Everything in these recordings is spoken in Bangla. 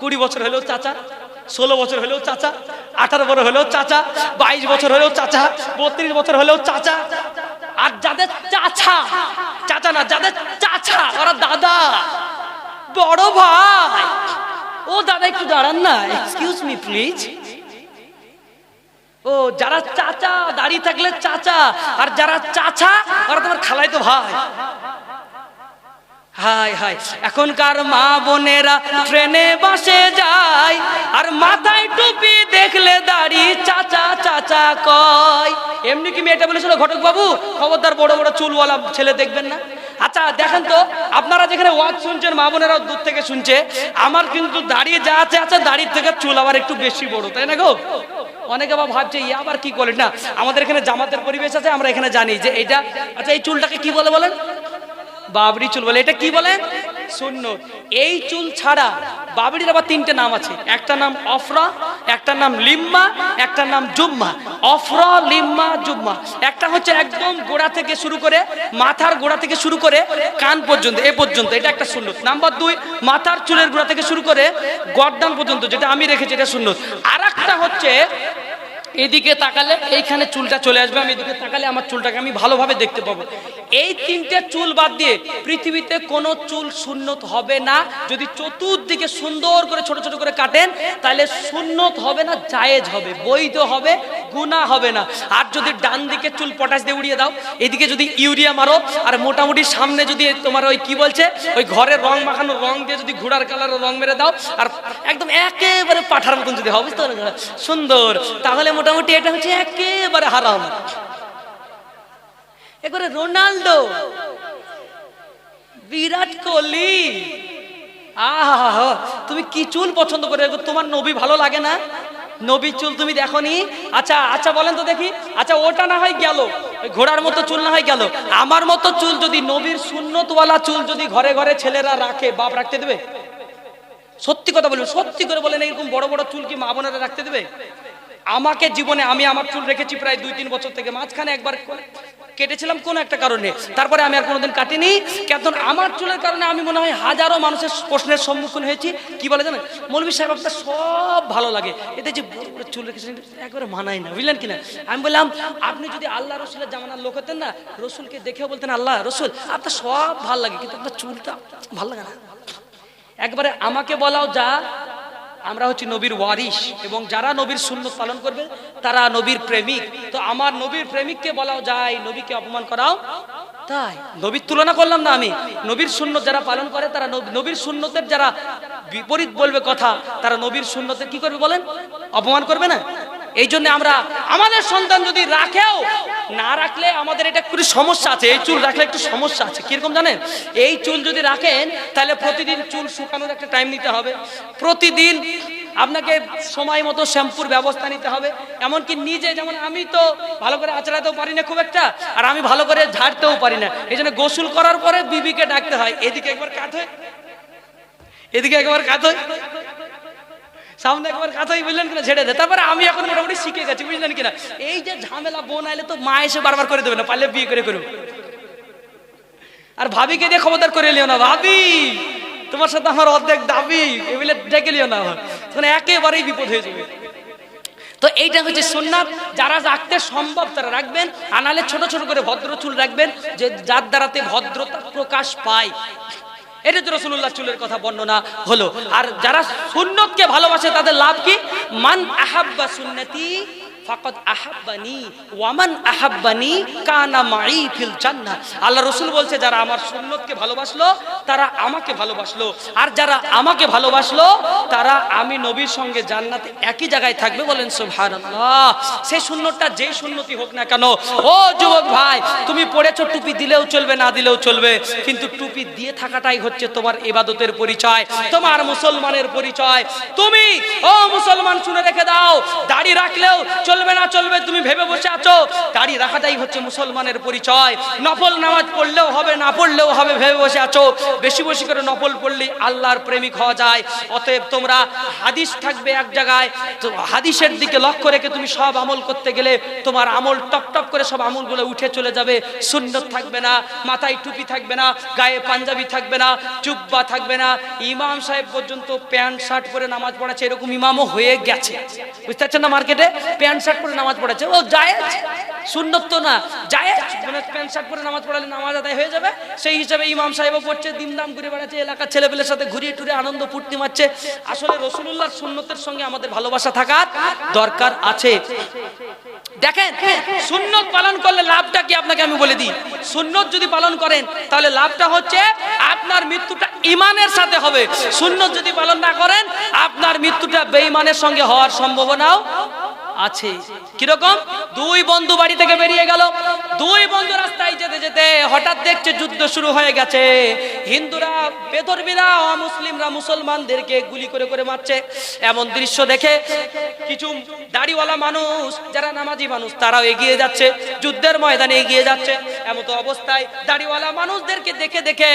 20 বছর হলেও চাচা, 16 বছর হলেও চাচা, 18 বছর হলেও চাচা, 22 বছর হলেও চাচা, 32 বছর হলেও চাচা। আর যাদের চাচা, চাচা না, যাদের চাচা ওরা দাদা, বড় ভাই। ও দাদা একটু দাঁড়ান না, এক্সকিউজ মি প্লিজ। ও যারা চাচা, দাড়ি থাকলে চাচা, আর যারা চাচা ওরা তোমার খালাতো ভাই। হাই হাই, এখনকার মা বোনেরা ট্রেনে বাসে যায়, আর মাথায় টুপি দেখলে দাড়ি চাচা চাচা কয়। এমনি কি মেয়েটা বলেছিল ঘটক বাবু, খবরদার বড় বড় চুলওয়ালা ছেলে দেখবেন না। আচ্ছা দেখেন তো, আপনারা যেখানে ওয়াজ শুনছেন, মা বোনেরা দূর থেকে শুনছে, আমার কিন্তু দাড়ি যা আছে আছে, দাড়ির থেকে চুল আবার একটু বেশি বড়, তাই না গো? অনেকে আবার ভাবছে ই আবার কি করে। না, আমাদের এখানে জামাতের পরিবেশ আছে, আমরা এখানে জানি যে এটা, আচ্ছা এই চুলটাকে কি বলে বলেন? বাবরি চুল বলে। এটা কি বলেন? সুন্নত। এই চুল ছাড়া বাবরির আবার 3টে নাম আছে। একটা নাম অফরা, একটা নাম লিম্মা, একটা নাম জুম্মা। অফরা, লিম্মা, জুম্মা। একটা হচ্ছে একদম গোড়া থেকে শুরু করে, মাথার গোড়া থেকে শুরু করে কান পর্যন্ত, এ পর্যন্ত, এটা একটা সুন্নত। নাম্বার 2, মাথার চুলের গোড়া থেকে শুরু করে গর্দান পর্যন্ত, যেটা আমি রেখেছি, এটা সুন্নত। আর একটা হচ্ছে এদিকে তাকালে এইখানে চুলটা চলে আসবে, আমি এদিকে তাকালে আমার চুলটাকে আমি ভালোভাবে দেখতে পাবো। এই 3টে চুল বাদ দিয়ে পৃথিবীতে কোনো চুল সুন্নত হবে না। যদি চতুর্দিকে সুন্দর করে ছোট ছোট করে কাটেন, তাহলে সুন্নত হবে না, জায়েজ হবে, বৈধ হবে, গুনাহ হবে না। আর যদি ডান দিকে চুল পটাশ দিয়ে উড়িয়ে দাও, এদিকে যদি ইউরিয়া মারো, আর মোটামুটি সামনে যদি তোমার ওই কি বলছে, ওই ঘরের রং মাখানো রং দিয়ে যদি ঘোড়ার কালারের রং মেরে দাও, আর একদম একেবারে পাঠার মতন যদি হবে সুন্দর, তাহলে মোটামুটি এটা হচ্ছে একেবারে হারাম। একবারে রোনাল্ডো, বিরাট কোহলি, আহা, তুমি কি চুল পছন্দ করে? তোমার নবী ভালো লাগে না? নবী চুল তুমি দেখোনি? আচ্ছা আচ্ছা বলেন তো দেখি। আচ্ছা ওটা না হয় গেল, ঘোড়ার মতো চুল না হয় গেল, আমার মতো চুল যদি, নবীর সুন্নতওয়ালা চুল যদি ঘরে ঘরে ছেলেরা রাখে, বাপ রাখতে দেবে? সত্যি কথা বলবেন, সত্যি করে বলেন, এরকম বড় বড় চুল কি মা বোনেরা রাখতে দেবে? আমাকে জীবনে, আমি আমার চুল রেখেছি প্রায় 2-3 বছর থেকে, মাঝখানে একবার কেটেছিলাম কোন একটা কারণে, তারপরে আমি আর কোনোদিন কাটিনি। কেন? আমার চুলের কারণে আমি মনে হয় হাজারো মানুষের প্রশ্নের সম্মুখীন হয়েছি। কি বলে জানেন, মৌলভী সাহেব আপনার সব ভালো লাগে, এতে যে চুল রেখেছেন একবারে মানায় না, বুঝলেন কিনা? আমি বললাম, আপনি যদি আল্লাহ রসুলের জামানার লোক হতেন না, রসুলকে দেখেও বলতেন আল্লাহ রসুল আপনার সব ভালো লাগে, কিন্তু আপনার চুলটা ভালো লাগে না। একবারে আমাকে বলাও যা, আমরা হচ্ছি নবীর ওয়ারিস, এবং যারা নবীর সুন্নত পালন করবে তারা নবীর প্রেমিক। তো আমার নবীর প্রেমিককে বলাও যায়, নবীকে অপমান করাও তাই। নবীর তুলনা করলাম না আমি, নবীর সুন্নত যারা পালন করে, তারা নবীর সুন্নতের যারা বিপরীত বলবে কথা, তারা নবীর সুন্নতের কি করবে বলেন? অপমান করবে না? এই জন্য আমরা, আমাদের সন্তান যদি রাখেও, না রাখলে আমাদের এটা একটু সমস্যা আছে। এই চুল রাখলে একটু সমস্যা আছে, কিরকম জানেন? এই চুল যদি রাখেন, তাহলে প্রতিদিন চুল শুকানোর একটা টাইম নিতে হবে, প্রতিদিন আপনাকে সময় মতো শ্যাম্পুর ব্যবস্থা নিতে হবে। এমনকি নিজে, যেমন আমি তো ভালো করে আঁচড়াতেও পারি না খুব একটা, আর আমি ভালো করে ঝাড়তেও পারি না, এই জন্য গোসল করার পরে বিবিকে ডাকতে হয়, এদিকে একবার কাট হয়, এদিকে একবার কাট হয়, সামনে একবার কাঁথাই, বুঝলেন কিনা, ছেড়ে দেয়। তারপরে আমি এখন মোটামুটি শিখে গেছি, বুঝলেন কিনা। এই যে ঝামেলা, বোন আইলে তো মা এসে বারবার করে দেবে না, পারলে বিয়ে করে করবে। আর ভাবিকে দিয়ে খবরদার করে লিও না, ভাবি তোমার সাথে আমার অর্ধেক দাবি, এগুলো ডেকে লিও না, তখন একেবারেই বিপদ হয়ে যাবে। তো এইটা হচ্ছে সুন্নাত, যারা রাখতে সম্ভব তারা রাখবেন, আনালে ছোট ছোট করে ভদ্র চুল রাখবেন, যে যার দ্বারাতে ভদ্রতা প্রকাশ পায়। এটা তো রাসূলুল্লাহ চুলের কথা বর্ণনা হলো। আর যারা সুন্নতকে ভালোবাসে তাদের লাভ কি? মান আহাব্বা সুন্নতি ফাকাদ আহাব্বানি ওয়া মান আহাব্বানি কানা মাই ফিল জান্নাহ। আল্লাহ রাসূল বলছে, যারা আমার সুন্নতকে ভালোবাসলো তারা আমাকে ভালোবাসলো, আর যারা আমাকে ভালোবাসলো তারা আমি নবীর সঙ্গে জান্নাতে একই জায়গায় থাকবে। বলেন সুবহানাল্লাহ। সেই সুন্নতটা যেই সুন্নতি হোক না কেন, ও যুবক ভাই, তুমি পড়েছো টুপি দিলেও চলবে, না দিলেও চলবে, কিন্তু টুপি দিয়ে থাকাটাই হচ্ছে তোমার ইবাদতের পরিচয়, তোমার মুসলমানের পরিচয়। তুমি ও মুসলমান শুনে রেখে দাও, দাড়ি রাখলেও চলবে না চলবে তুমি ভেবে বসে আছো। দাড়ি রাখাটাই হচ্ছে মুসলমানের পরিচয়। নফল নামাজ পড়লেও হবে না পড়লেও হবে ভেবে বসে আছো। বেশি বেশি করে নফল পড়লে আল্লাহর প্রেমিক হওয়া যায়। অতএব তোমরা হাদিস থাকবে এক জায়গায়, তো হাদিসের দিকে লক্ষ্য রেখে তুমি সব আমল করতে গেলে তোমার আমল টপ টপ করে সব আমলগুলো উঠে চলে যাবে। সুন্নত থাকবে না, মাথায় টুপি থাকবে না, গায়ে পাঞ্জাবি থাকবে না, জুব্বা থাকবে না। ইমাম সাহেব পর্যন্ত প্যান্ট শার্ট পরে নামাজ পড়াচ্ছে, এরকম ইমামও হয়ে গেছে। বুঝতে পারছেন না? মার্কেটে প্যান্ট শার্ট পরে নামাজ পড়াচ্ছে, ও জায়েজ, সুন্নত তো না, জায়েজ। মানে প্যান্ট শার্ট পরে নামাজ পড়ালে নামাজ আদায় হয়ে যাবে। সেই হিসাবে ইমাম সাহেবও পড়ছে, দিমদাম ঘুরে বেড়াচ্ছে, এলাকার ছেলেপেলের সাথে ঘুরিয়ে টুরে আনন্দ ফুর্তি মারছে। আসলে রাসূলুল্লাহর সুন্নতের সঙ্গে আমাদের ভালোবাসা থাকার দরকার আছে। দেখেন, সুন্নত পালন করলে লাভটা কি আপনাকে আমি বলে দিই। সুন্নত যদি পালন করেন তাহলে লাভটা হচ্ছে আপনার মৃত্যুটা ঈমানের সাথে হবে। সুন্নত যদি পালন না করেন আপনার মৃত্যুটা বেঈমানের সঙ্গে হওয়ার সম্ভাবনাও আছে। কিরকম? দুই বন্ধু বাড়ি থেকে বেরিয়ে গেল, দুই বন্ধু রাস্তায় যেতে যেতে হঠাৎ দেখছে যুদ্ধ শুরু হয়ে গেছে। হিন্দুরা বেধর্মীরা অমুসলিমরা মুসলমানদেরকে গুলি করে করে মারছে। এমন দৃশ্য দেখে কিছু দাড়িওয়ালা মানুষ, যারা নামাজি মানুষ, তারাও এগিয়ে যাচ্ছে, যুদ্ধের ময়দানে এগিয়ে যাচ্ছে। এমন অবস্থায় দাড়িওয়ালা মানুষদেরকে দেখে দেখে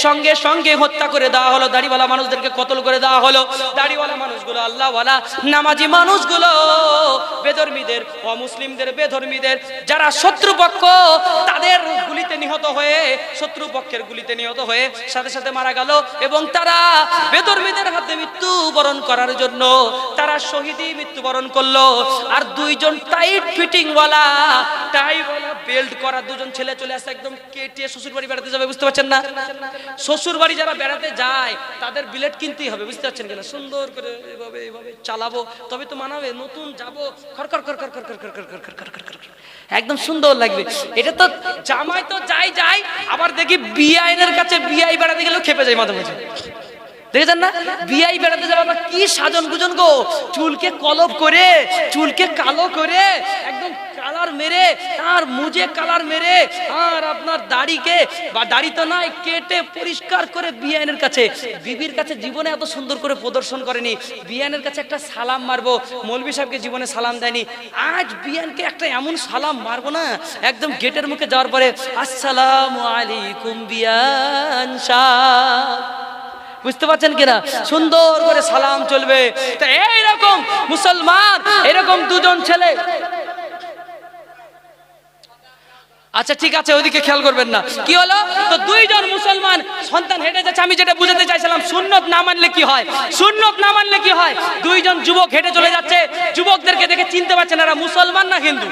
সঙ্গে সঙ্গে হত্যা করে দেওয়া হলো, দাড়িওয়ালা মানুষদেরকে কতল করে দেওয়া হলো। দাড়িওয়ালা মানুষগুলো আল্লাহওয়ালা, নামাজি মানুষগুলো বেধর্মীদের, অমুসলিমদের, বেধর্মীদের যারা শত্রুপক্ষ, তাদের গুলিতে নিহত হয়ে, শত্রুপক্ষের গুলিতে নিহত হয়ে সাথে সাথে মারা গেল। এবং তারা বেধর্মীদের হাতে মৃত্যুবরণ করার জন্য তারা শহীদই মৃত্যুবরণ করলো। আর দুইজন টাইট ফিটিং ওয়ালা, টাইওয়ালা বেল্ট করা দুজন ছেলে চলে আসে, একদম কেটে শ্বশুর বাড়ি বেড়াতে যাবে। বুঝতে পারছেন না? শ্বশুর বাড়ি যারা বেড়াতে যায় তাদের বিলেট কিনতেই হবে। বুঝতে পারছেন কিনা? সুন্দর করে এভাবে এভাবে চালাবো তবে তো মানাবে। নতুন যাবো, খরখর খরখর খরখর খরখর খরখর খরখর, একদম সুন্দর লাগবে। এটা তো জামাই তো যাই যাই, আবার দেখি বিআইনের কাছে বিআই বেড়াতে গেলেও খেপে যায় মাঝে মাঝে। দেখেছেন না? বিআই বেড়াতে যাওয়া বা কি সাজন গুজন গো, চুলকে কলপ করে, চুলকে কালো করে, একদম কালার মেরে, আর মুজে কালার মেরে, আর আপনার দাড়িকে বা দাড়ি তো নাই কেটে পরিষ্কার করে বিআইনের কাছে, বিবির কাছে জীবনে এত সুন্দর করে প্রদর্শন করেনি। বিআইনের কাছে একটা সালাম মারবো, মৌলভী সাহেবকে জীবনে সালাম দেয়নি, আজ বিআইনকে একটা এমন সালাম মারবো না, একদম গেটের মুখে যাওয়ার পরে আসসালামু আলাইকুম বিআইন সাহেব। বুঝতে পারছেন কিনা? সুন্দর করে সালাম চলবে। তো এইরকম মুসলমান, এরকম দুজন ছেলে, আচ্ছা ঠিক আছে ওইদিকে খেয়াল করবেন না। কি হলো? তো দুইজন মুসলমান সন্তান হেঁটে যাচ্ছে। আমি যেটা বুঝাতে চাইছিলাম, সুন্নত না মানলে কি হয়, সুন্নত না মানলে কি হয়। দুইজন যুবক হেঁটে চলে যাচ্ছে, যুবকদেরকে দেখে চিনতে পারছেন এরা মুসলমান না হিন্দু।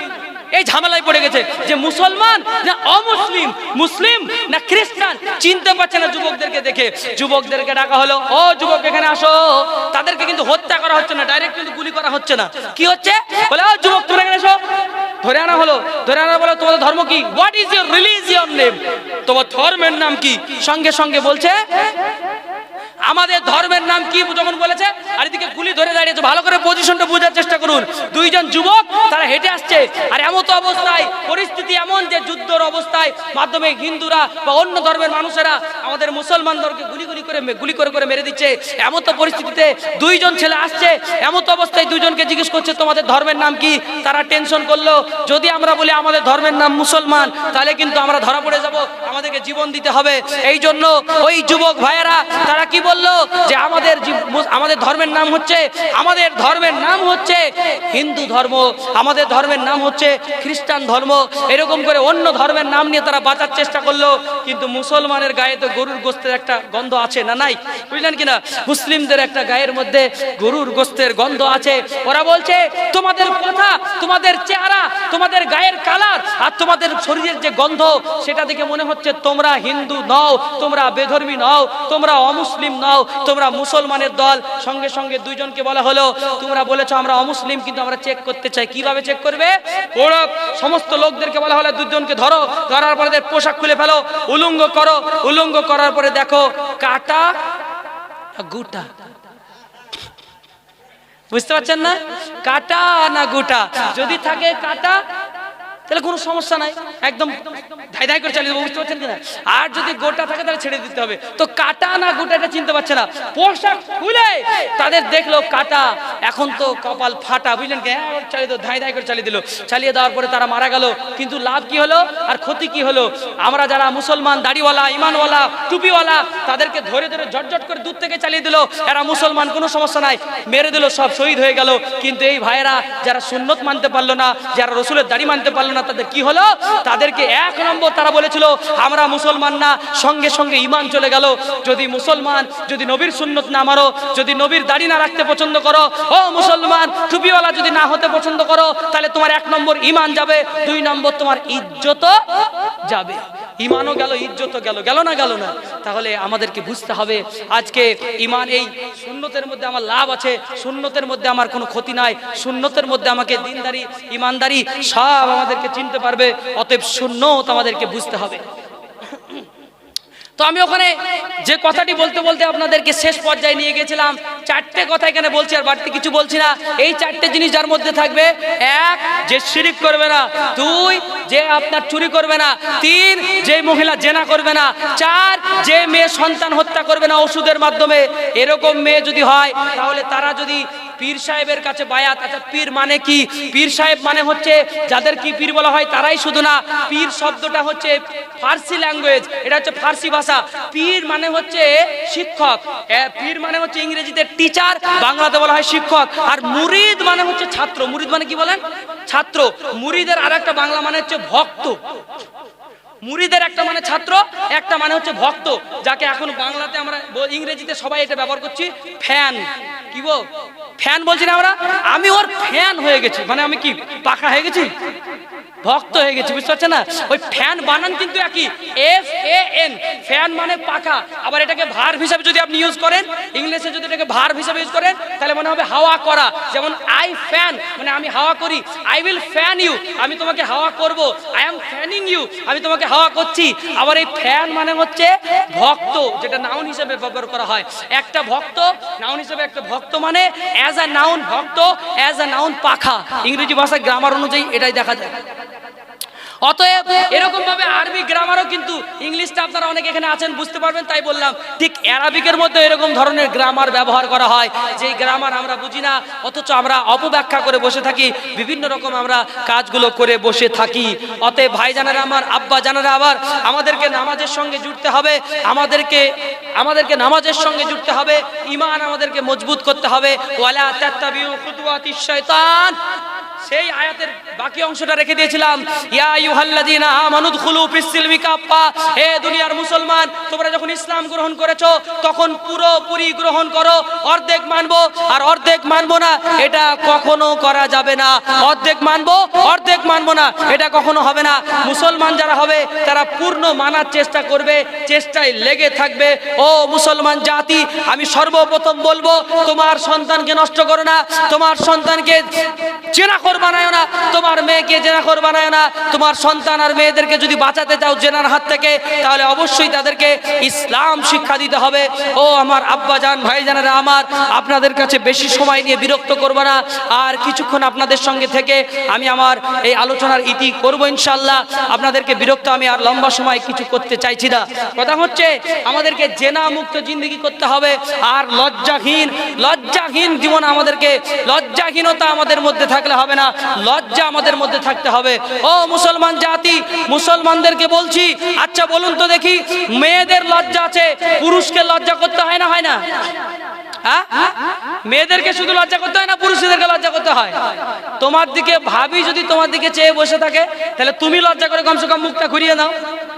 এই ঝামেলায় পড়ে গেছে যে মুসলমান না অমুসলিম, মুসলিম না খ্রিস্টান, চিনতে পারছে না যুবকদেরকে দেখে। যুবকদেরকে ডাকা হলো, ও যুবক এখানে আসো। তাদেরকে কিন্তু হত্যা করা হচ্ছে না, ডাইরেক্ট কিন্তু গুলি করা হচ্ছে না। কি হচ্ছে? বলে ও যুবক তোমরা এখানে এসো। ধরে আনা হলো, ধরে আনা বলো তোমাদের ধর্ম কি, what is your religion name, তোমার ধর্মের নাম কি? সঙ্গে সঙ্গে বলছে আমাদের ধর্মের নাম কি। যখন বলেছে আর এদিকে গুলি ধরে দাঁড়িয়েছে, ভালো করে পজিশনটা বোঝার চেষ্টা করুন। দুইজন যুবক তারা হেঁটে আসছে, আর এমন অবস্থায় পরিস্থিতি এমন যে যুদ্ধর অবস্থায় মাধ্যমে হিন্দুরা বা অন্য ধর্মের মানুষেরা আমাদের মুসলমানদেরকে গুলি করে মেরে দিচ্ছে। এমন তো পরিস্থিতিতে দুইজন ছেলে আসছে, এমন অবস্থায় দুইজনকে জিজ্ঞেস করছে তোমাদের ধর্মের নাম কি। তারা টেনশন করলো, যদি আমরা বলি আমাদের ধর্মের নাম মুসলমান তাহলে কিন্তু আমরা ধরা পড়ে যাব, আমাদেরকে জীবন দিতে হবে। এই জন্য ওই যুবক ভাইয়েরা তারা কি বললো যে আমাদের ধর্মের নাম হচ্ছে, আমাদের ধর্মের নাম হচ্ছে হিন্দু ধর্ম, আমাদের ধর্মের নাম হচ্ছে খ্রিস্টান ধর্ম। এরকম করে অন্য ধর্মের নাম নিয়ে তারা বাঁচার চেষ্টা করলো। কিন্তু মুসলমানের গায়ে তো গরুর গোস্তের একটা গন্ধ আছে না নাই? বুঝলেন কিনা? মুসলিমদের একটা গায়ের মধ্যে গরুর গোস্তের গন্ধ আছে। ওরা বলছে তোমাদের কথা, তোমাদের চেহারা, তোমাদের গায়ের কালার আর তোমাদের শরীরের যে গন্ধ, সেটা দেখে মনে হচ্ছে তোমরা হিন্দু নও, তোমরা বেধর্মী নও, তোমরা অমুসলিম নও, তোমরা মুসলমানের দল। সঙ্গে সঙ্গে দুইজনকে বলা হলো তোমরা বলেছো আমরা অমুসলিম, কিন্তু আমরা চেক করতে চাই। কিভাবে চেক করবে? ওরা সমস্ত লোকদেরকে বলা হলো দুইজনকে ধরো, ধরার পরে পোশাক খুলে ফেলো, উলঙ্গ করো, উলঙ্গ করার পরে দেখো কাটা গুটা। বুঝতে পারছেন না? কাটা না গুটা, যদি থাকে কাটা তাহলে কোনো সমস্যা নাই, একদম ধাই ধাই করে চালিয়ে দেবো। বুঝতে পারছেন কিনা? আর যদি গোটা থাকে তাহলে ছেড়ে দিতে হবে। তো কাটা না গোটা এটা চিনতে পারছে না। পোশাক খুলে তাদের দেখলো কাটা, এখন তো কপাল ফাটা, বুঝলেন কি, চালিয়ে দিল, ধাই ধাই করে চালিয়ে দিল। চালিয়ে দেওয়ার পরে তারা মারা গেল। কিন্তু লাভ কি হলো আর ক্ষতি কি হলো? আমরা যারা মুসলমান, দাড়িওয়ালা, ইমানওয়ালা, টুপিওয়ালা, তাদেরকে ধরে ধরে ঝটঝট করে দূর থেকে চালিয়ে দিল। এরা মুসলমান, কোনো সমস্যা নাই, মেরে দিল, সব শহীদ হয়ে গেল। কিন্তু এই ভাইয়েরা যারা সুন্নত মানতে পারলো না, যারা রসুলের দাড়ি মানতে পারলো না, তাদের কি হলো? তাদেরকে এক নম্বর তারা বলেছিল আমরা মুসলমান না, সঙ্গে সঙ্গে ঈমান চলে গেল। যদি মুসলমান, যদি নবীর সুন্নত না মানো, যদি নবীর দাড়ি না রাখতে পছন্দ করো, ও মুসলমান টুপিওয়ালা যদি না হতে পছন্দ করো, তাহলে তোমার এক নম্বর ঈমান যাবে, দুই নম্বর তোমার ইজ্জত যাবে। ঈমানও গেল, ইজ্জতও গেল, গেল না গেল না? তাহলে আমাদেরকে বুঝতে হবে আজকে ঈমান, এই সুন্নতের মধ্যে আমার লাভ আছে, সুন্নতের মধ্যে আমার কোনো ক্ষতি নাই, সুন্নতের মধ্যে আমাকে দিনদারি, ঈমানদারি সব আমাদেরকে চিনতে পারবে। অতএব সুন্নত আমাদেরকে বুঝতে হবে। তো আমি ওখানে যে কথাটি বলতে বলতে আপনাদেরকে শেষ পর্যায়ে নিয়ে গেছিলাম। চারটে কথা এখানে বলছি, আর বাড়তি কিছু বলছি না। এই চারটে জিনিস যার মধ্যে থাকবে: এক, যে শিরিক করবে না; দুই, যে আপনার চুরি করবে না; তিন, যে মহিলা জেনা করবে না; চার, যে মেয়ে সন্তান হত্যা করবে না ওষুধের মাধ্যমে। এরকম মেয়ে যদি হয়, তাহলে তারা যদি পীর সাহেবের কাছে বায়াত। আচ্ছা, পীর মানে কি? পীর সাহেব মানে হচ্ছে যাদের কি পীর বলা হয় তারাই শুধু না, পীর শব্দটা হচ্ছে ফার্সি ল্যাঙ্গুয়েজ, এটা হচ্ছে ফার্সি ভাষা। পীর মানে হচ্ছে শিক্ষক, পীর মানে হচ্ছে ইংরেজিতে টিচার, বাংলাতে বলা হয় শিক্ষক। আর মুরিদ মানে হচ্ছে ছাত্র। মুরিদ মানে কি বলেন? ছাত্র। মুরিদের আর একটা বাংলা মানে হচ্ছে ভক্ত। মুরিদের একটা মানে ছাত্র, একটা মানে হচ্ছে ভক্ত, যাকে এখন বাংলাতে আমরা, ইংরেজিতে সবাই এটা ব্যবহার করছি ফ্যান। কি বল? ফ্যান বলছি না আমরা? আমি ওর ফ্যান হয়ে গেছি, মানে আমি কি পাখা হয়ে গেছি, ভক্ত হয়ে গেছি, বুঝতে পারছেন না? ওই ফ্যান বানান কিন্তু একই, FAN, ফ্যান মানে পাখা। আবার এটাকে ভার্ব হিসাবে যদি আপনি ইউজ করেন, ইংলিশে যদি এটাকে ভার্ব হিসাবে ইউজ করেন, তাহলে মনে হবে হাওয়া করা। যেমন আই ফ্যান মানে আমি হাওয়া করি, আই উইল ফ্যান ইউ, আমি তোমাকে হাওয়া করব, আই এম ফ্যানিং ইউ, আমি তোমাকে হাওয়া করছি। আবার এই ফ্যান মানে হচ্ছে ভক্ত, যেটা নাউন হিসেবে ব্যবহার করা হয়। একটা ভক্ত, নাউন হিসেবে একটা ভক্ত মানে অ্যাজ আ নাউন ভক্ত, অ্যাজ আ নাউন পাখা। ইংরেজি ভাষায় গ্রামার অনুযায়ী এটাই দেখা যায়। অতএব এরকম ভাবে আরবি গ্রামারও কিন্তু, ইংলিশটা আপনারা অনেকে এখানে আছেন বুঝতে পারবেন তাই বললাম, ঠিক অ্যারাবিকের মধ্যে এরকম ধরনের গ্রামার ব্যবহার করা হয়, যেই গ্রামার আমরা বুঝি না, অথচ আমরা অপব্যাখ্যা করে বসে থাকি, বিভিন্ন রকম আমরা কাজগুলো করে বসে থাকি। অতএব ভাইজানেরা আমার, আব্বা জানেরা আবার, আমাদেরকে নামাজের সঙ্গে জুড়তে হবে, আমাদেরকে নামাজের সঙ্গে জুড়তে হবে, ঈমান আমাদেরকে মজবুত করতে হবে। ওয়ালা তাত্তাবিউ খুতুওয়াতিশ শাইতান, সেই আয়াতের বাকি অংশটা রেখে দিয়েছিলাম। ইয়া আইয়ুহাল্লাযীনা আমানু দুখুলু ফিস-সিলমি কাফা, হে দুনিয়ার মুসলমান, তোমরা যখন ইসলাম গ্রহণ করেছো তখন পুরোপুরি গ্রহণ করো। অর্ধেক মানবো আর অর্ধেক মানবো না, এটা কখনো করা যাবে না। অর্ধেক মানবো, অর্ধেক মানবো না, এটা কখনো হবে না। মুসলমান যারা হবে তারা পূর্ণ মানার চেষ্টা করবে, চেষ্টায় লেগে থাকবে। ও মুসলমান জাতি, আমি সর্বপ্রথম বলবো, তোমার সন্তানকে নষ্ট করো না, তোমার সন্তানকে জেনাখোর বানায় না, তোমার মেয়েকে জেনাখোর বানায় না। তোমার সন্তান আর মেয়েদেরকে যদি বাঁচাতে চাও জেনার হাত থেকে, তাহলে অবশ্যই তাদেরকে ইসলাম শিক্ষা দিতে হবে। ও আমার আব্বাজান, ভাইজানেরা আমার, আপনাদের কাছে বেশি সময় নিয়ে বিরক্ত করব না, আর কিছুক্ষণ আপনাদের সঙ্গে থেকে আমি আমার এই আলোচনার ইতি করব ইনশাআল্লাহ। আপনাদেরকে বিরক্ত আমি আর লম্বা সময় কিছু করতে চাইছি না। কথা হচ্ছে আমাদেরকে জেনা মুক্ত জিন্দগি করতে হবে, আর লজ্জাহীন জীবন, আমাদেরকে লজ্জাহীনতা আমাদের মধ্যে থাকলে হবে না, লজ্জা আমাদের মধ্যে থাকতে হবে। ও মুসলমান জাতি, মুসলমানদেরকে বলছি, আচ্ছা বলুন তো দেখি, মেয়েদের লজ্জা আছে, পুরুষকে লজ্জা করতে হয় না, হয় না? মেয়েদেরকে শুধু লজ্জা করতে হয় না, পুরুষদেরকে লজ্জা করতে হয়? তোমার দিকে ভাবি যদি তোমার দিকে চেয়ে বসে থাকে, তাহলে তুমি লজ্জা করে কমসে কম মুখটা ঘুরিয়ে নাও।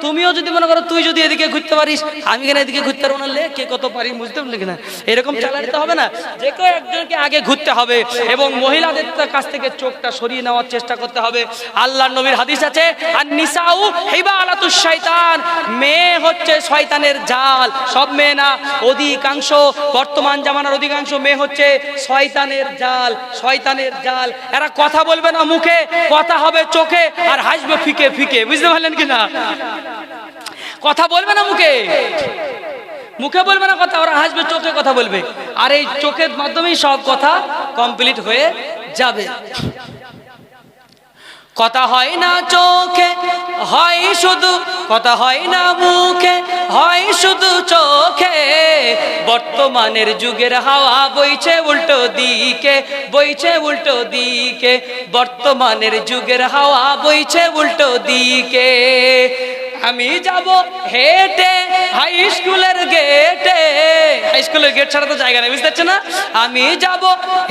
তুমিও যদি মনে করো, তুই যদি এদিকে ঘুরতে পারিস, আমি কেন এদিকে ঘুরতে পারবো না, কে কত পারি, বুঝতে পারলি কিনা? এরকম চালাতে হবে না, যে কেউ একজনকে আগে ঘুরতে হবে, এবং মহিলাদের কাছ থেকে চোখটা সরিয়ে নেওয়ার চেষ্টা করতে হবে। আল্লাহর নবীর হাদিস আছে, আর নিসাউ হিবালাতুশ শাইতান, মেয়ে হচ্ছে শয়তানের জাল। সব মেয়ে না, অধিকাংশ, বর্তমান জামানার অধিকাংশ মেয়ে হচ্ছে শয়তানের জাল, শয়তানের জাল। এরা কথা বলবে না মুখে, কথা হবে চোখে, আর হাসবে ফিকে ফিকে, বুঝতে পারলেন কিনা? কথা বলবে না মুখে, মুখে বলবে না কথা, ওরা হাসবে চোখে কথা বলবে, আর এই চোখের মাধ্যমেই সব কথা কমপ্লিট হয়ে যাবে। কথা হয় না চোখে হয় শুধু, কথা হয় না মুখে হয় শুধু চোখে, বর্তমানের যুগের হাওয়া বইছে উল্টো দিকে, বইছে উল্টো দিকে, বর্তমানের যুগের হাওয়া বইছে উল্টো দিকে। আমি যাব হেঁটে হাই স্কুলের গেটে, হাই স্কুলের গেট ছাড়া তো জায়গা নেই, বুঝতে পারছো না? আমি যাব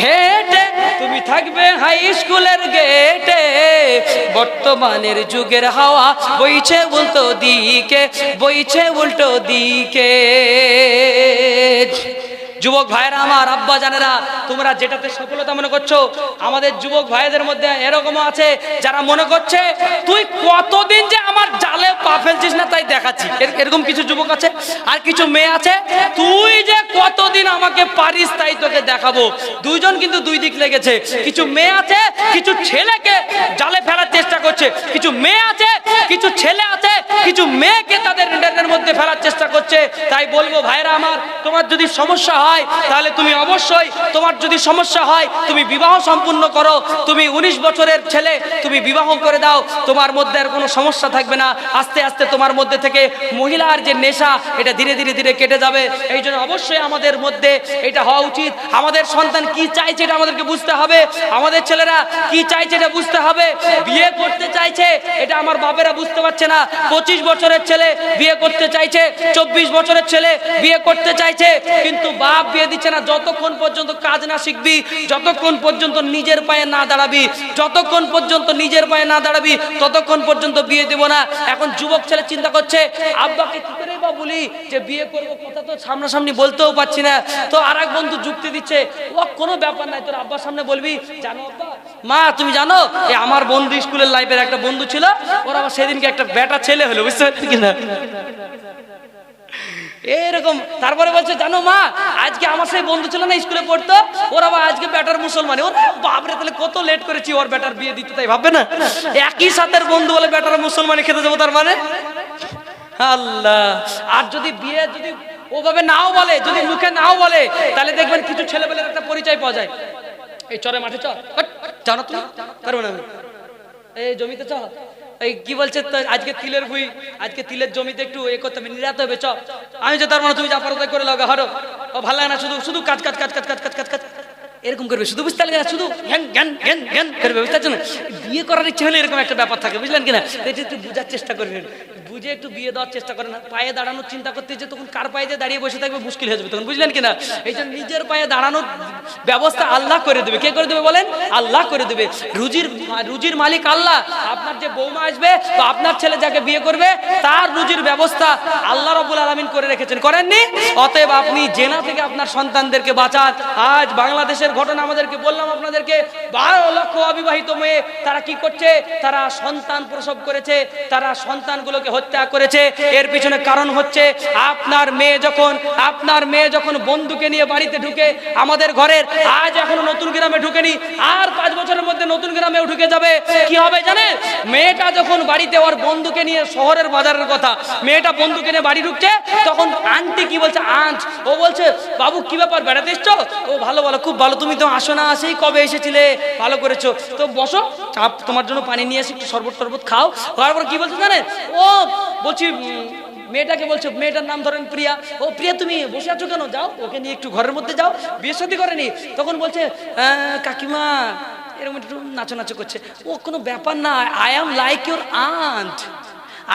হেঁটে, তুমি থাকবে হাই স্কুলের গেটে, বর্তমানের যুগের হাওয়া বইছে উল্টো দিকে, বইছে উল্টো দিকে। যুবক ভাইরা আমার, আব্বা জানেরা, তোমরা যেটাতে সফলতা মনে করছো, আমাদের যুবক ভাইদের মধ্যে এরকমও আছে যারা মনে করছে তুই কতদিন যে আমার জালে পা ফেলছিস না তাই দেখাচ্ছি, এরকম কিছু যুবক আছে। আর কিছু মেয়ে আছে, তুই যে কতদিন আমাকে পারিস তাই তোকে দেখাবো। দুইজন কিন্তু দুই দিক লেগেছে। কিছু মেয়ে আছে, কিছু ছেলেকে জালে ফেলার চেষ্টা করছে, কিছু মেয়ে আছে, কিছু ছেলে আছে, কিছু মেয়েকে তাদের নেটের মধ্যে ফেলার চেষ্টা করছে। তাই বলবো ভাইরা আমার, তোমার যদি সমস্যা হয় তাহলে তুমি অবশ্যই, তোমার যদি সমস্যা হয় তুমি বিবাহ সম্পূর্ণ করো। তুমি 19 বছরের ছেলে, তুমি বিবাহ করে দাও, তোমার মধ্যে আর কোনো সমস্যা থাকবে না। আস্তে আস্তে তোমার মধ্যে থেকে মহিলার যে নেশা, এটা ধীরে ধীরে ধীরে কেটে যাবে। এই জন্য অবশ্যই আমাদের মধ্যে এটা হওয়া উচিত। আমাদের সন্তান কি চাইছে এটা আমাদেরকে বুঝতে হবে, আমাদের ছেলেরা কি চাইছে এটা বুঝতে হবে। বিয়ে করতে চাইছে, এটা আমার বাপেরা বুঝতে পারছে না। 25 বছরের ছেলে বিয়ে করতে চাইছে, 24 বছরের ছেলে বিয়ে করতে চাইছে, কিন্তু বাপ বিয়ে দিচ্ছে না। যতক্ষণ পর্যন্ত কাজ না শিখবি, যতক্ষণ পর্যন্ত নিজের পায়ে না দাঁড়াবি, যতক্ষণ পর্যন্ত নিজের পায়ে না দাঁড়াবি, ততক্ষণ পর্যন্ত বিয়ে দেব না। এখন যুবক ছেলে চিন্তা করছে, আব্বাকে কি করে বা বলি যে বিয়ে করবো, কথা তো সামনাসামনি বলতেও পারছি না। তো আর এক বন্ধু যুক্তি দিচ্ছে, ও কোনো ব্যাপার নাই, তোর আব্বার সামনে বলবি, জানো আব্বা, মা তুমি জানো আমার বন্ধু স্কুলের লাইফের একটা বন্ধু ছিল, ওর আবার সেদিনকে একটা বেটা ছেলে হলো, বুঝতে পারছেন কিনা? এরকম। তারপরে বলছে, জানো মা, আজকে আমার সেই বন্ধু ছিল না স্কুলে পড়তো, ওর আবার আজকে বেটার মুসলমান। ওর বাপরে, তাহলে কত লেট করেছি ওর বেটার বিয়ে দিতে, তাই ভাববে না? একই সাথের বন্ধু বলে বেটার মুসলমানে খেতে যাবো, তার মানে আল্লাহ। আর যদি বিয়ে যদি ওভাবে নাও বলে, যদি মুখে নাও বলে, তাহলে দেখবেন কিছু ছেলেবেলের একটা পরিচয় পাওয়া যায়। এই চরে মাঠে চল, জানো তুমি পারবো না, এই জমিতে চল, এই কি বলছে আজকে তিলের ভুই, আজকে তিলের জমিতে একটু এ করতে হবে, নিরাতে হবে, চ। আমি যে তার মানে তুমি যা পারো তাই করে লাগা, হারো, ও ভালো লাগে না, শুধু শুধু কাজ কাজ কাজ কাজ কাজ কাজ কাজ কাজ এরকম করবে, শুধু বুঝতে লাগে না, শুধু জ্ঞান জ্ঞান জ্ঞান জ্ঞান করবে, বুঝতে পারছো না? বিয়ে করার ইচ্ছে হলে এরকম একটা ব্যাপার থাকে, বুঝলেন কিনা? এটা একটু বোঝার চেষ্টা করবেন, বুঝে একটু বিয়ে দেওয়ার চেষ্টা করেন। পায়ে দাঁড়ানোর চিন্তা করতে যে তখন কার পায়ে যে দাঁড়িয়ে বসে থাকবে মুশকিল হয়ে যাবে তখন, বুঝলেন কিনা? এই জন্য নিজের পায়ে দাঁড়ানোর ব্যবস্থা আল্লাহ করে দেবে। কে করে দেবে বলেন? আল্লাহ করে দেবে। রুজির মালিক আল্লাহ। আপনার যে বৌমা আসবে বা আপনার ছেলে যাকে বিয়ে করবে, তার রুজির ব্যবস্থা আল্লাহ রাব্বুল আলামিন করে রেখেছেন, করেননি? অতএব আপনি জেনা থেকে আপনার সন্তানদেরকে বাঁচান। আজ বাংলাদেশের ঘটনা আমাদেরকে বললাম আপনাদেরকে, 12 লক্ষ অবিবাহিত মেয়ে তারা কি করছে? তারা সন্তান প্রসব করেছে, তারা সন্তানগুলোকে হত্যা করেছে। এর পিছনে কারণ হচ্ছে আপনার মেয়ে যখন বন্ধুকে নিয়ে বাড়িতে ঢুকে, আমাদের ঘরের আজ এখনো নতুন গ্রামে ঢুকেনি, আর 5 বছরের মধ্যে নতুন গ্রামেও ঢুকে যাবে। কি হবে জানেন? মেয়েটা যখন বাড়িতে ওর বন্ধুকে নিয়ে, শহরের বাজারের কথা, মেয়েটা বন্ধুকে নিয়ে বাড়ি ঢুকছে, তখন আন্টি কি বলছে, আন্ট, ও বলছে, বাবু কি ব্যাপার, বেড়াতে এসছো? ও ভালো ভালো, খুব ভালো, তুমি তো আসো না, সেই কবে এসেছিলে, ভালো করেছো, তো বসো, তোমার জন্য পানি নিয়ে আসি, একটু শরবত টরবত খাও। তারপর কি বলছে জানেন? ও বলছি, মেয়েটাকে বলছে, মেয়েটার নাম ধরেন প্রিয়া, ও প্রিয়া তুমি বসে আছো কেন, যাও ওকে নিয়ে একটু ঘরের মধ্যে যাও, বিয়ে শাদী করেনি। তখন বলছে, কাকিমা, এরকম একটু নাচো নাচো করছে। ও কোনো ব্যাপার না, I am like your aunt,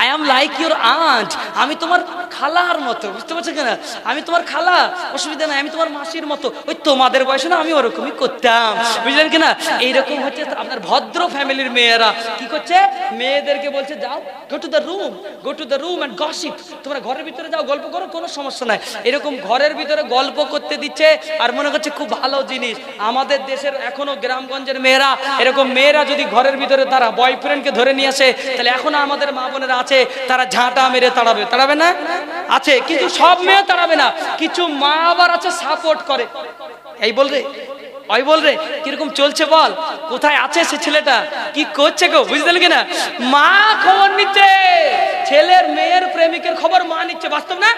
I am like your aunt, আমি তোমার খালার মতো, বুঝতে পারছো কিনা? আমি তোমার খালা, অসুবিধা নাই, আমি তোমার মাসির মতো, ওই তোমাদের বয়সে না আমি ওরকমই করতাম, বুঝলেন কিনা? এইরকম হচ্ছে আপনার ভদ্র ফ্যামিলির মেয়েরা কি করছে, মেয়েদেরকে বলছে, যাও, go to the room and gossip, তোমরা ঘরের ভিতরে যাও, গল্প করো, কোনো সমস্যা নাই। এরকম ঘরের ভিতরে গল্প করতে দিচ্ছে আর মনে করছে খুব ভালো জিনিস। আমাদের দেশের এখনো গ্রামগঞ্জের মেয়েরা, এরকম মেয়েরা যদি ঘরের ভিতরে তারা বয়ফ্রেন্ডকে ধরে নিয়ে আসে, তাহলে এখনো আমাদের মা বোনেরা আছে, তারা ঝাঁটা মেরে তাড়াবে না? আছে, কিন্তু সব মেয়ে তাড়াবে না। কিছু মা আবার আছে সাপোর্ট করে, এই বলরে ওই বলরে, কিরকম চলছে বল, কোথায় আছে সে ছেলেটা, কি করছে গো, বুঝতে পারলি কিনা? মা খবর নিচ্ছে, ছেলের মেয়ের প্রেমিকের খবর মা নিচ্ছে, বাস্তব না?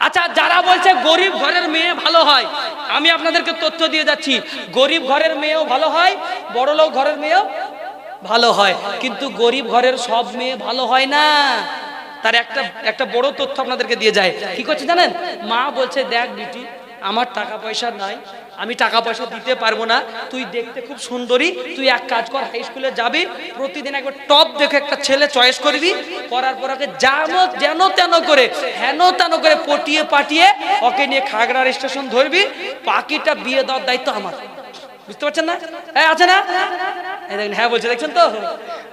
আচ্ছা, যারা বলছে গরিব ঘরের মেয়ে ভালো হয়, আমি আপনাদেরকে তথ্য দিয়ে যাচ্ছি, গরিব ঘরের মেয়েও ভালো হয়, বড়লোক ঘরের মেয়েও ভালো হয়, কিন্তু গরিব ঘরের সব মেয়ে ভালো হয় না। তার একটা বড় তথ্য আপনাদেরকে দিয়ে যায়। কি করছে জানেন? মা বলছে, দেখ বিটি, আমার টাকা পয়সা নাই, আমি টাকা পয়সা দিতে পারবো না, তুই দেখতে খুব সুন্দরী, তুই এক কাজ কর, হাই স্কুলে যাবি, প্রতিদিন একবার টপ দেখে একটা ছেলে চয়েস করবি, করার পর ওকে যেন তেন করে হেন তেন করে পটিয়ে পাটিয়ে ওকে নিয়ে খাগড়ার স্টেশন ধরবি, বাকিটা বিয়ে দেওয়ার দায়িত্ব আমার। বুঝতে পারছেন না? আছে না? হ্যাঁ বলছে, দেখছেন তো,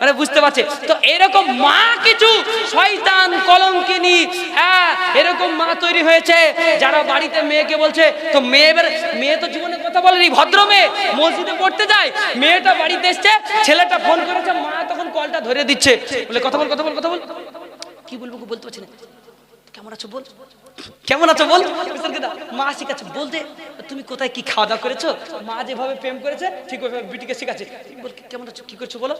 মানে বুঝতে পারছে তো। এরকম মা কিছু শয়তান কলঙ্কিনী, হ্যাঁ এরকম মা তৈরি হয়েছে যারা বাড়িতে মেয়েকে বলছে, তো মেয়ে তো জীবনে কথা বলেনি, ভদ্র মেয়ে, মসজিদে পড়তে যায়, মেয়েটা বাড়িতে এসছে, ছেলেটা ফোন করেছে, মা তখন কলটা ধরে দিচ্ছে, বলে কথা বল। কি বলবো বলতে পারছি না, কেমন আছো বল, কেমন আছো বল। মা শিখাচ্ছে বলতে, তুমি কোথায় কি খাওয়া দাওয়া করেছো, মা যেভাবে প্রেম করেছে ঠিক ওইভাবে বিটিকে শিখাচ্ছে। কেমন আছো, কি করছো বলো।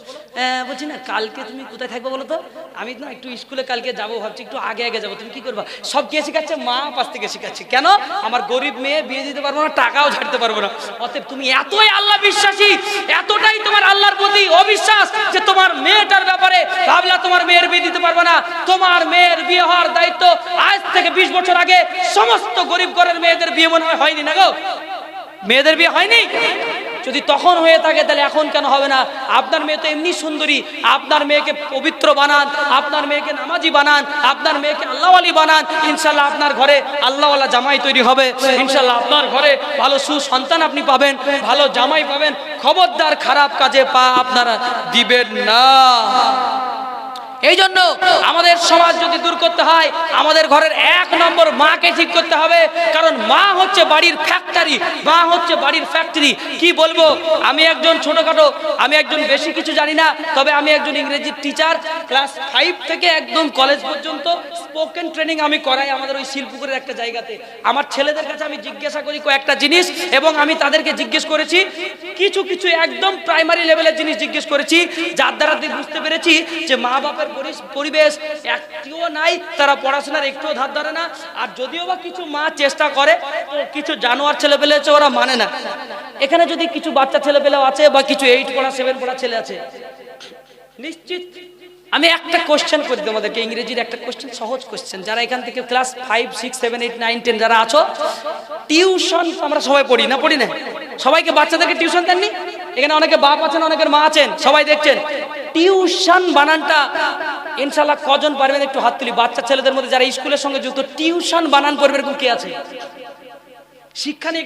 বলছি না, কালকে তুমি কোথায় থাকবে বলো তো, আমি না একটু স্কুলে কালকে যাবো ভাবছি, একটু আগে যাবো, তুমি কি করবা। সব কে শিখাচ্ছে? মা পাশ থেকে শিখাচ্ছে। কেন? আমার গরিব মেয়ে, বিয়ে দিতে পারবো না, টাকাও ছাড়তে পারবো না। অতএব তুমি এতই আল্লাহ বিশ্বাসী, এতটাই তোমার আল্লাহর প্রতি অবিশ্বাস যে তোমার মেয়েটার ব্যাপারে ভাবলা তোমার মেয়ের বিয়ে দিতে পারবো না। তোমার মেয়ের বিয়ে হওয়ার দায়িত্ব আজ থেকে 20 বছর আগে সমস্ত গরিব ঘরের মেয়েদের বিয়ে মনে হয়নি না গো, মেয়েদের বিয়ে হয়নি। যদি তখন হয়ে থাকে তাহলে এখন কেন হবে না? আপনার মেয়ে তো এমনি সুন্দরী, আপনার মেয়েকে পবিত্র বানান, আপনার মেয়েকে নামাজি বানান, আপনার মেয়েকে আল্লাহওয়ালি বানান, ইনশাল্লাহ আপনার ঘরে আল্লাহওয়ালা জামাই তৈরি হবে, ইনশাল্লাহ আপনার ঘরে ভালো সুসন্তান আপনি পাবেন, ভালো জামাই পাবেন। খবরদার খারাপ কাজে পা আপনারা দিবেন না। এই জন্য আমাদের সমাজ যদি দূর করতে হয়, আমাদের ঘরের 1 নম্বর মাকে ঠিক করতে হবে, কারণ মা হচ্ছে বাড়ির ফ্যাক্টরি, মা হচ্ছে বাড়ির ফ্যাক্টরি। কি বলবো, আমি একজন ছোটখাটো, আমি একজন বেশি কিছু জানি না, তবে আমি একজন ইংরেজির টিচার, ক্লাস 5 থেকে একদম কলেজ পর্যন্ত স্পোকেন ট্রেনিং আমি করাই আমাদের ওই শিলপুকুরের একটা জায়গাতে। আমার ছেলেদের কাছে আমি জিজ্ঞাসা করি কয়েকটা জিনিস, এবং আমি তাদেরকে জিজ্ঞেস করেছি কিছু একদম প্রাইমারি লেভেলের জিনিস জিজ্ঞেস করেছি, যার দ্বারা বুঝতে পেরেছি যে মা বাপের পরিবেশ একটিও নাই, তারা পড়াশোনার একটুও ধার ধরে না। আর যদিও বা কিছু মা চেষ্টা করে, তো কিছু জানোয়ার ছেলে পেলে আছে, ওরা মানে না। এখানে যদি কিছু বাচ্চা ছেলে পেলেও আছে, বা কিছু 8 পড়া 7 পড়া ছেলে আছে, নিশ্চিত আমি একটা কোশ্চেন করে দিই আমাদেরকে, ইংরেজির একটা কোশ্চেন, সহজ কোশ্চেন। যারা এখান থেকে ক্লাস 5, 6, 7, 8, 9, 10 যারা আছো, টিউশন আমরা সবাই পড়ি না? সবাইকে বাচ্চাদেরকে টিউশন দেননি? এখানে অনেকে বাপ আছেন, অনেকের মা আছেন, সবাই দেখছেন। টিউশন বানানটা ইনশাআল্লাহ কজন পারবেন একটু হাত তুলি। বাচ্চা ছেলেদের মধ্যে যারা স্কুলের সঙ্গে যুক্ত, টিউশন বানান পড়বে এরকম কে আছে? শিক্ষা নিয়ে